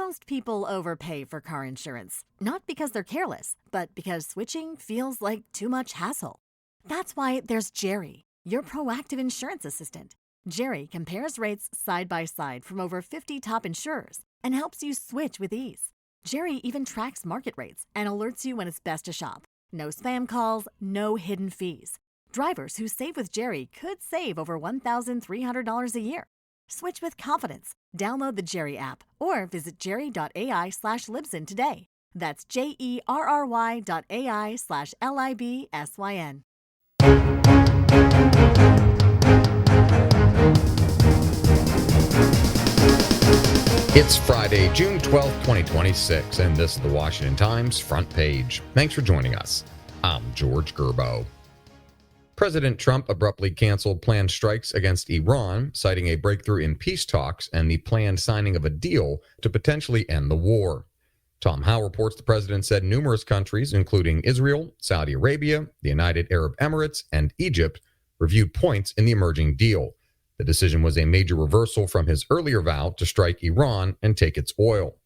Most people overpay for car insurance, not because they're careless, but because switching feels like too much hassle. That's why there's Jerry, your proactive insurance assistant. Jerry compares rates side by side from over 50 top insurers and helps you switch with ease. Jerry even tracks market rates and alerts you when it's best to shop. No spam calls, no hidden fees. Drivers who save with Jerry could save over $1,300 a year. Switch with confidence. Download the Jerry app or visit jerry.ai/Libsyn today. That's JERRY.ai/LIBSYN. It's Friday, June 12th, 2026, and this is the Washington Times front page. Thanks for joining us. I'm George Gerbo. President Trump abruptly canceled planned strikes against Iran, citing a breakthrough in peace talks and the planned signing of a deal to potentially end the war. Tom Howe reports the president said numerous countries, including Israel, Saudi Arabia, the United Arab Emirates, and Egypt, reviewed points in the emerging deal. The decision was a major reversal from his earlier vow to strike Iran and take its oil.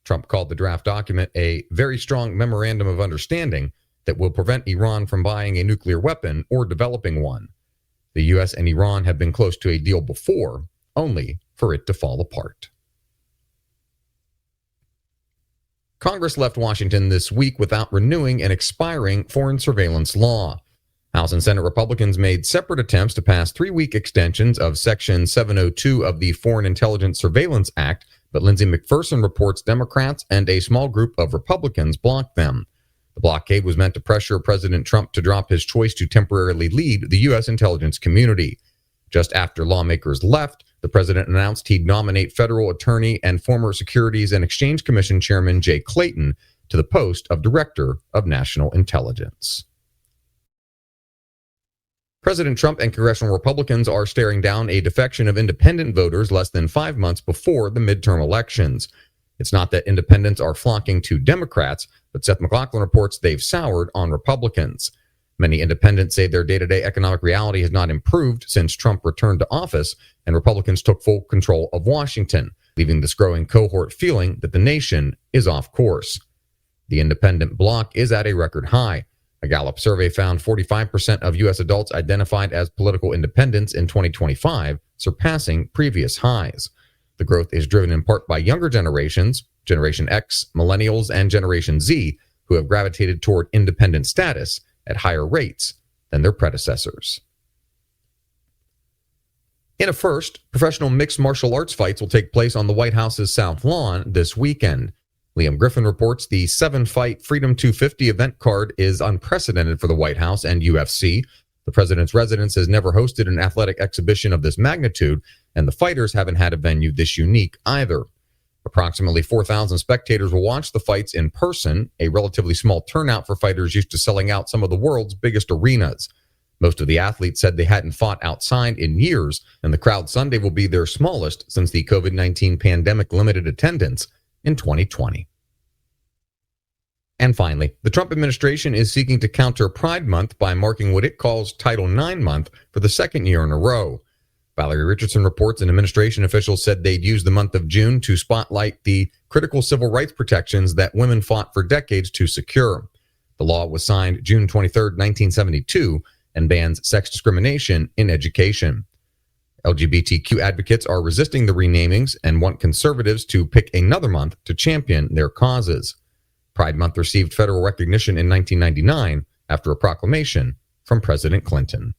Trump called the draft document a very strong memorandum of understanding that will prevent Iran from buying a nuclear weapon or developing one. The U.S. and Iran have been close to a deal before, only for it to fall apart. Congress left Washington this week without renewing an expiring foreign surveillance law. House and Senate Republicans made separate attempts to pass 3-week extensions of Section 702 of the Foreign Intelligence Surveillance Act, but Lindsey McPherson reports Democrats and a small group of Republicans blocked them. The blockade was meant to pressure President Trump to drop his choice to temporarily lead the U.S. intelligence community. Just after lawmakers left, the president announced he'd nominate federal attorney and former Securities and Exchange Commission Chairman Jay Clayton to the post of Director of National Intelligence. President Trump and congressional Republicans are staring down a defection of independent voters less than 5 months before the midterm elections. It's not that independents are flocking to Democrats, but Seth MacLachlan reports they've soured on Republicans. Many independents say their day-to-day economic reality has not improved since Trump returned to office, and Republicans took full control of Washington, leaving this growing cohort feeling that the nation is off course. The independent bloc is at a record high. A Gallup survey found 45% of U.S. adults identified as political independents in 2025, surpassing previous highs. The growth is driven in part by younger generations, Generation X, Millennials, and Generation Z, who have gravitated toward independent status at higher rates than their predecessors. In a first, professional mixed martial arts fights will take place on the White House's South Lawn this weekend. Liam Griffin reports the 7-fight Freedom 250 event card is unprecedented for the White House and UFC. The president's residence has never hosted an athletic exhibition of this magnitude, and the fighters haven't had a venue this unique either. Approximately 4,000 spectators will watch the fights in person, a relatively small turnout for fighters used to selling out some of the world's biggest arenas. Most of the athletes said they hadn't fought outside in years, and the crowd Sunday will be their smallest since the COVID-19 pandemic limited attendance in 2020. And finally, the Trump administration is seeking to counter Pride Month by marking what it calls Title IX Month for the second year in a row. Valerie Richardson reports an administration official said they'd use the month of June to spotlight the critical civil rights protections that women fought for decades to secure. The law was signed June 23, 1972, and bans sex discrimination in education. LGBTQ advocates are resisting the renamings and want conservatives to pick another month to champion their causes. Pride Month received federal recognition in 1999 after a proclamation from President Clinton.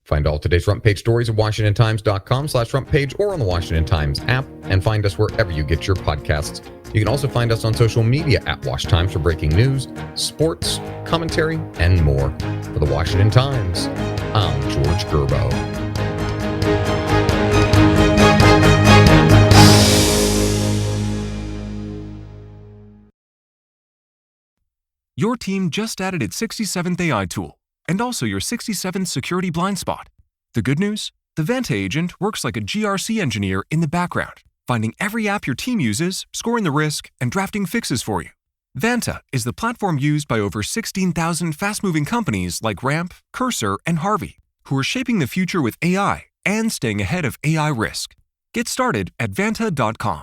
Find all today's front page stories at WashingtonTimes.com/front page or on the Washington Times app, and find us wherever you get your podcasts. You can also find us on social media at Wash Times for breaking news, sports, commentary, and more. For the Washington Times, I'm George Gerbo. Your team just added its 67th AI tool, and also your 67th security blind spot. The good news? The Vanta agent works like a GRC engineer in the background, finding every app your team uses, scoring the risk, and drafting fixes for you. Vanta is the platform used by over 16,000 fast-moving companies like Ramp, Cursor, and Harvey, who are shaping the future with AI and staying ahead of AI risk. Get started at Vanta.com.